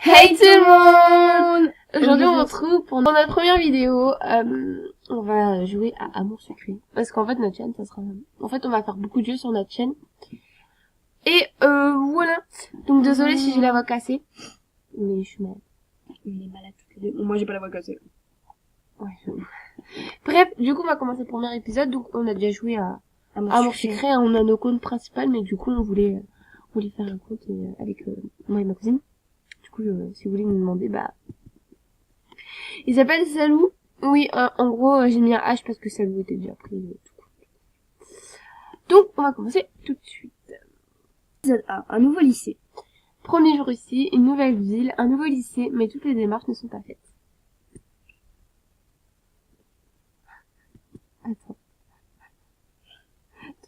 Hey tout le monde! Aujourd'hui on se retrouve pour notre première vidéo. On va jouer à Amour Sucré. Parce qu'en fait notre chaîne ça sera... En fait on va faire beaucoup de jeux sur notre chaîne. Et voilà. Donc désolé si j'ai la voix cassée. Mais je suis malade. On est malade toutes les deux. Moi j'ai pas la voix cassée. Ouais. Bref, du coup on va commencer le premier épisode. Donc on a déjà joué à Amour Sucré. On a nos comptes principaux mais du coup on voulait faire un compte avec moi et ma cousine. Du coup, si vous voulez nous demander, il s'appelle Salou. Oui, en gros, j'ai mis un H parce que Salou était déjà pris. Donc, on va commencer tout de suite. Épisode 1. Un nouveau lycée. Premier jour ici, une nouvelle ville, un nouveau lycée, mais toutes les démarches ne sont pas faites. Attends.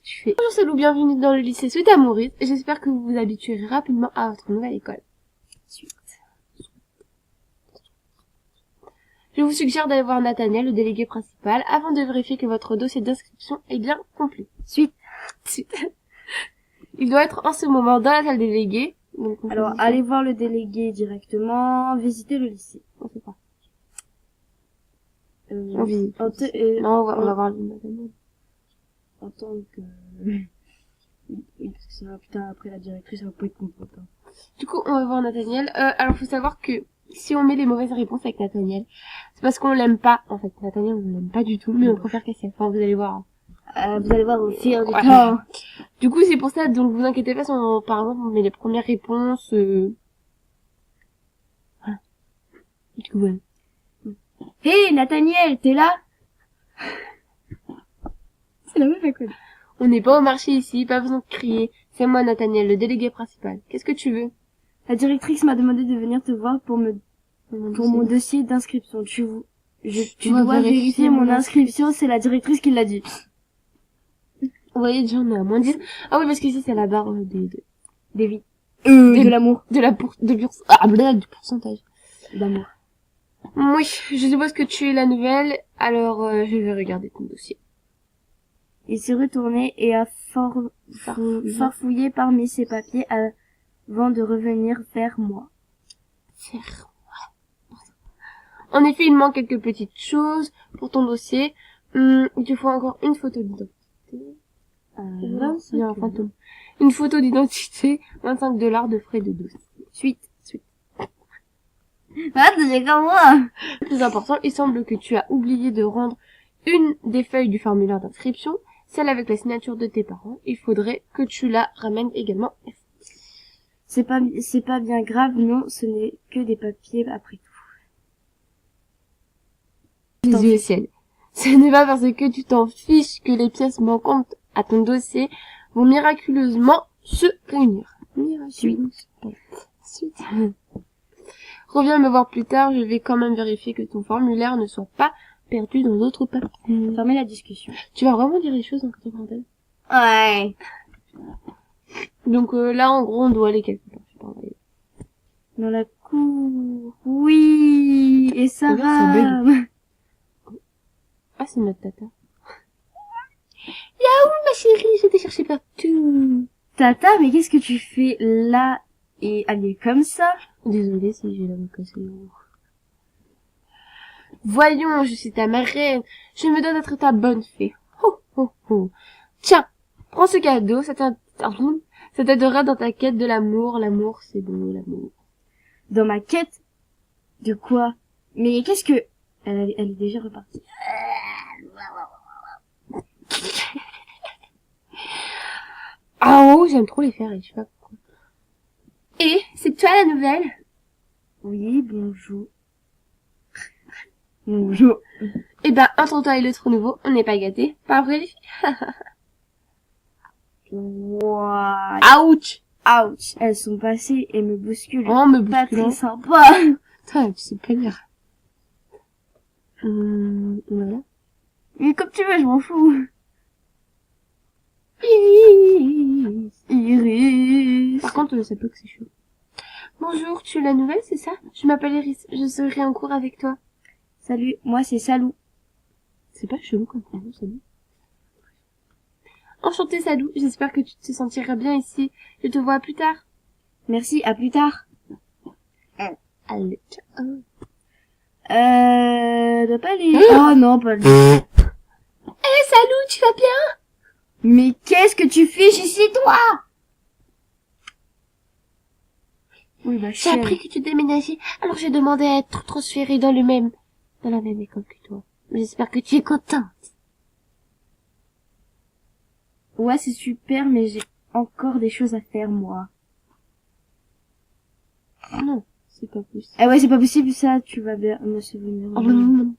Je fais... Bonjour Salou, bienvenue dans le lycée Suite à Maurice, et j'espère que vous vous habituerez rapidement à votre nouvelle école. Suite. Je vous suggère d'aller voir Nathaniel, le délégué principal, avant de vérifier que votre dossier d'inscription est bien complet. Suite. Il doit être en ce moment dans la salle déléguée. Donc Alors, allez voir le délégué directement, visiter le lycée. On sait pas. On visite. Non, on va voir le Nathaniel. En tant que... Parce que sinon, putain, après la directrice, elle va pas être contente. Hein. Du coup, on va voir Nathaniel. Alors, faut savoir que si on met les mauvaises réponses avec Nathaniel, c'est parce qu'on l'aime pas. En fait, Nathaniel, on l'aime pas du tout, mais on préfère Cassiel. Enfin, vous allez voir. Vous allez voir au fil du temps. Du coup, c'est pour ça, donc vous inquiétez pas si on, par exemple, on met les premières réponses, voilà. Du coup, voilà. Hé, Nathaniel, t'es là? C'est la meuf à quoi? On n'est pas au marché ici, pas besoin de crier. C'est moi, Nathaniel, le délégué principal. Qu'est-ce que tu veux? La directrice m'a demandé de venir te voir pour mon dossier d'inscription. Tu dois vérifier mon inscription, c'est la directrice qui l'a dit. Vous voyez, déjà, on est à moins 10. Ah oui, parce qu'ici, c'est la barre des vies. De l'amour. Du pourcentage. D'amour. Oui, je suppose que tu es la nouvelle, alors je vais regarder ton dossier. Il s'est retourné et a farfouillé parmi ses papiers avant de revenir vers moi. En effet, il manque quelques petites choses pour ton dossier. Il te faut encore une photo d'identité. Il y a un fantôme. Une photo d'identité, $25 de frais de dossier. Suite. Ah, c'est comme moi. Le plus important, il semble que tu as oublié de rendre une des feuilles du formulaire d'inscription, celle avec la signature de tes parents. Il faudrait que tu la ramènes également. C'est pas bien grave, non, ce n'est que des papiers après tout. Les yeux au ciel. Ce n'est pas parce que tu t'en fiches que les pièces manquantes à ton dossier vont miraculeusement se réunir. Suite. Reviens me voir plus tard, je vais quand même vérifier que ton formulaire ne soit pas perdu dans d'autres papiers. Fermez la discussion. Tu vas vraiment dire les choses dans cette parenthèse? Ouais. Donc là, en gros, on doit aller quelque part. Je sais pas, on va aller. Dans la cour. Oui. Et Ça Sarah. Ah, c'est notre tata. Yaou, ma chérie, je t'ai cherché partout. Tata, mais qu'est-ce que tu fais là et habillée comme ça? Désolée si j'ai la voix cassée. Voyons, je suis ta marraine. Je me donne d'être ta bonne fée. Ho, ho, ho. Tiens, prends ce cadeau, ça t'aidera dans ta quête de l'amour. L'amour, c'est bon, l'amour. Dans ma quête? De quoi? Mais qu'est-ce que... Elle est déjà repartie. Ah oh, j'aime trop les faire, je sais pas pourquoi. Et, c'est toi la nouvelle? Oui, bonjour. Bonjour. Eh ben, entre toi et l'autre nouveau, on n'est pas gâtés. Pas vrai, les filles? Wow. Ouch! Ouch. Elles sont passées et me bousculent. Oh, me Pas bousculant. très sympa. Putain, tu sais pas lire. Voilà. Mais comme tu veux, je m'en fous. Iris. Par contre, ça peut que c'est chaud. Bonjour, tu es la nouvelle, c'est ça? Je m'appelle Iris, je serai en cours avec toi. Salut, moi c'est Salou. C'est pas chelou comme prénom, Salou. Enchantée, Salou, j'espère que tu te sentiras bien ici. Je te vois plus tard. Merci, à plus tard. Allez, ciao. Doit pas aller. Oh non, pas lui. Eh, salut, tu vas bien? Mais qu'est-ce que tu fiches ici, toi? Oui, bah, J'ai appris que tu déménageais, alors j'ai demandé à être transférée dans la même école que toi. J'espère que tu es contente. Ouais, c'est super, mais j'ai encore des choses à faire, moi. Non, c'est pas possible. Ah ouais, c'est pas possible, ça, tu vas bien. Non, c'est bon. Oh, non.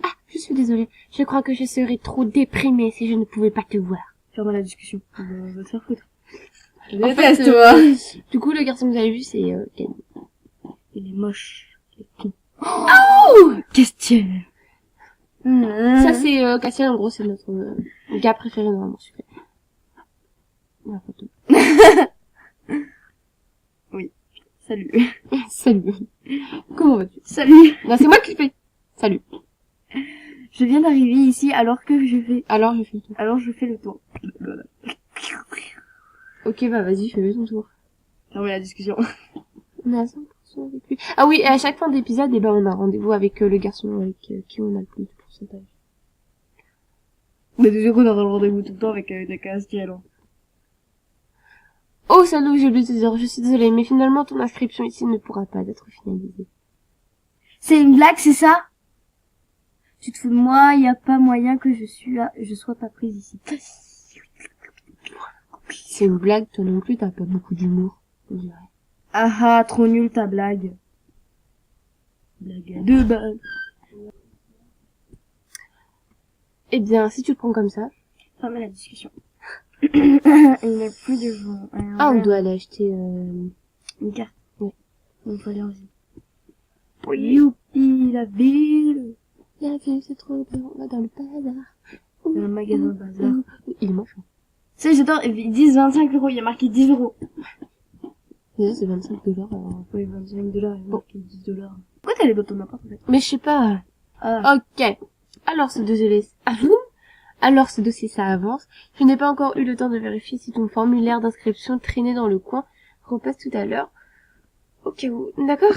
Ah, je suis désolée. Je crois que je serais trop déprimée si je ne pouvais pas te voir. Ferme la discussion. On va te faire foutre. Je En déteste, fait, toi. Du coup, le garçon que vous avez vu, c'est Ken. Il est moche. Il est con. Oh! Qu'est-ce que tu... Ça, c'est Cassian, en gros, c'est notre gars préféré dans Amour Secret. La photo. Oui. Salut. Salut. Comment vas-tu? Salut. Non, c'est moi qui le fais. Salut. Je viens d'arriver ici alors que je fais... Alors, je fais tout. Alors je fais le tour. Ok, bah vas-y, fais ton tour. Fermez la discussion. On est à 100% avec lui. Ah oui, et à chaque fin d'épisode, eh ben, on a rendez-vous avec le garçon avec qui on a le plus de pourcentage. Mais déjà qu'on aura le rendez-vous tout le temps avec des Castiel. Hein. Oh, salut, j'ai oublié de te dire, je suis désolée, mais finalement, ton inscription ici ne pourra pas être finalisée. C'est une blague, c'est ça? Tu te fous de moi, y a pas moyen que je sois pas prise ici. C'est une blague, toi non plus, t'as pas beaucoup d'humour, on dirait. Ah ah, trop nul ta blague. Blague à 2 balles. Eh bien, si tu le prends comme ça... Fermez la discussion. Il n'y a plus de gens. Ah, on doit aller acheter une carte. Ouais. On peut aller en ville. Youpi, la ville. La ville, c'est trop bien, on va dans le bazar. Dans le magasin de bazar. Il est moche, hein. Tu sais, j'adore, ils disent 25 €, il y a marqué 10 €. Déjà, c'est 25 $, alors... Oui, 25 $, il y a marqué 10 $. Pourquoi t'es allé dans ton appart, en fait? Mais je sais pas... Ah. Ok. Alors, ce dossier, ça avance. Je n'ai pas encore eu le temps de vérifier si ton formulaire d'inscription traînait dans le coin. Repasse tout à l'heure. Ok, d'accord.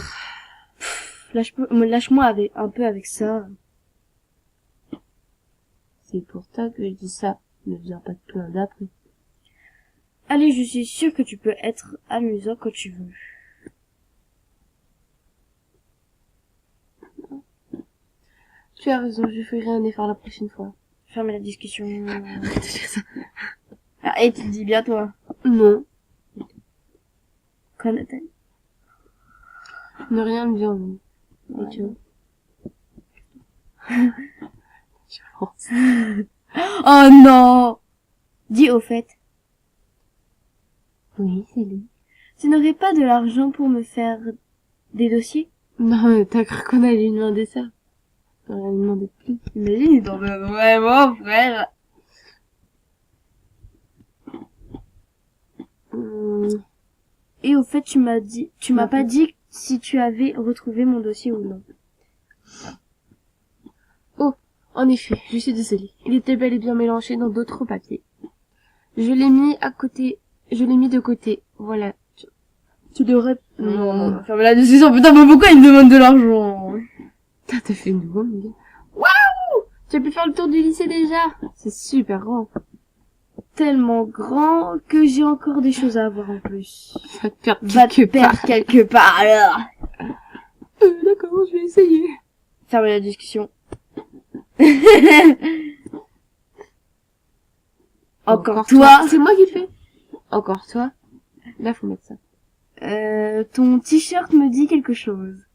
Lâche-moi un peu avec ça. C'est pour ça que je dis ça. Ne viens pas te plaindre après. Allez, je suis sûre que tu peux être amusant quand tu veux. Tu as raison, je ferai un effort la prochaine fois. Fermez la discussion. Arrête de dire ça. Ah, et tu te dis bien, toi. Non. Quoi, Nathalie? Ne rien me dire, non. Ouais. Et tu vois. Oh non! Dis au fait. Oui, c'est lui. Tu n'aurais pas de l'argent pour me faire des dossiers? Non, mais t'as cru qu'on allait lui demander ça? On allait lui demander plus. Imagine, il t'en veut vraiment, frère. Et au fait, tu m'as pas dit si tu avais retrouvé mon dossier ou non. Oh, en effet, je suis désolée. Il était bel et bien mélangé dans d'autres papiers. Je l'ai mis de côté. Voilà. Tu devrais... Non. Ferme la discussion, putain, mais pourquoi il me demande de l'argent? T'as fait une bonne, mon gars. Waouh! Tu as pu faire le tour du lycée déjà? C'est super grand. Tellement grand que j'ai encore des choses à voir en plus. Va te perdre Va te perdre quelque part, alors. D'accord, je vais essayer. Ferme la discussion. Encore toi. C'est moi qui le fais. Encore toi. Là, faut mettre ça. Ton t-shirt me dit quelque chose.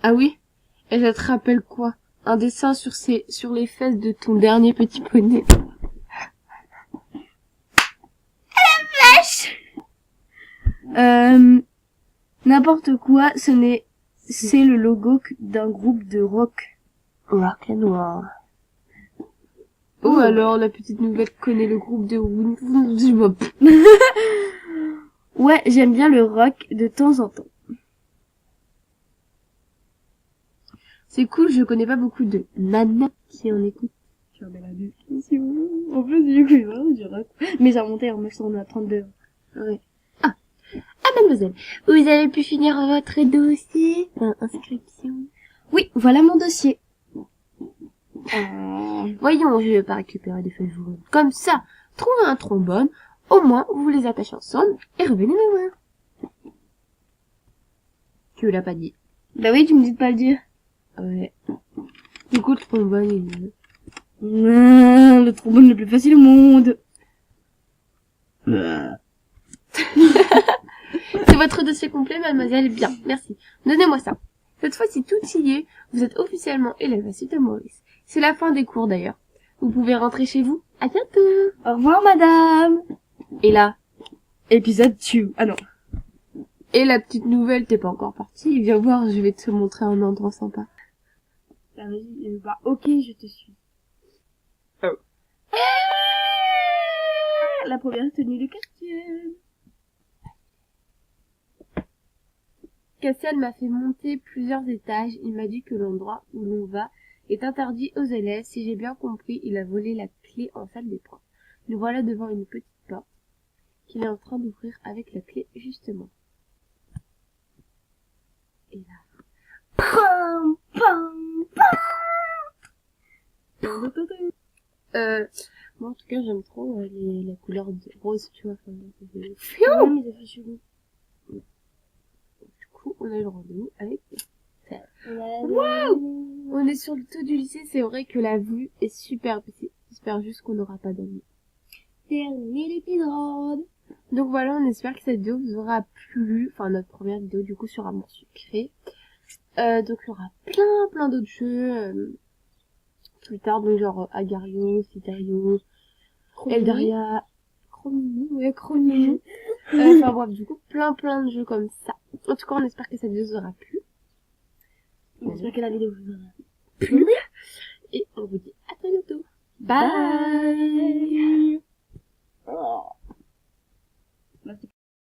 Ah oui? Et ça te rappelle quoi? Un dessin sur les fesses de ton dernier petit poney. N'importe quoi, c'est le logo d'un groupe de rock. Rock and roll. Oh, alors, la petite nouvelle connaît le groupe de Ouais, j'aime bien le rock de temps en temps. C'est cool, je connais pas beaucoup de nanas qui en écoutent. Tu remets la discussion. En plus, du coup, du rock. Mais ça remontait en 1932. Ouais. Ah. mademoiselle, vous avez pu finir votre dossier inscription? Oui, voilà mon dossier. Voyons, je vais pas récupérer des feuilles jaunes. Comme ça, trouvez un trombone, au moins vous les attachez ensemble et revenez me voir. Tu l'as pas dit. Bah oui, tu me dis de pas le dire. Ouais. Du coup, le trombone, il... Le trombone le plus facile au monde. C'est votre dossier complet, mademoiselle? Bien, merci. Donnez-moi ça. Cette fois-ci, tout y est. Vous êtes officiellement élève à Cité Maurice. C'est la fin des cours, d'ailleurs. Vous pouvez rentrer chez vous. À bientôt. Au revoir, madame. Et là? Épisode 2. Ah non. Et la petite nouvelle, t'es pas encore partie? Viens voir, je vais te montrer un endroit sympa. Ah, vas-y, bah, ok, je te suis. Oh. La première tenue de Castiel. Castiel m'a fait monter plusieurs étages. Il m'a dit que l'endroit où l'on va est interdit aux élèves. Si j'ai bien compris, il a volé la clé en salle des profs. Nous voilà devant une petite porte qu'il est en train d'ouvrir avec la clé, justement. Et là... Pam, pam, pam. Moi, en tout cas, j'aime trop la couleur de rose, tu vois. Enfin, Ouais, mais ça fait chelou. du coup, on a eu le rendez-vous avec... Waouh! On est sur le toit du lycée, c'est vrai que la vue est superbe. J'espère juste qu'on n'aura pas d'ennuis. Terminé l'épisode. Donc voilà, on espère que cette vidéo vous aura plu. Enfin, notre première vidéo, du coup, sur Amour Sucré. Donc, il y aura plein d'autres jeux plus tard. Donc, genre Agario, Citario, Eldaria, Chromie. Enfin, bref, du coup, plein de jeux comme ça. En tout cas, on espère que cette vidéo vous aura plu. On espère que la vidéo vous aura Et on vous dit à très bientôt. Bye.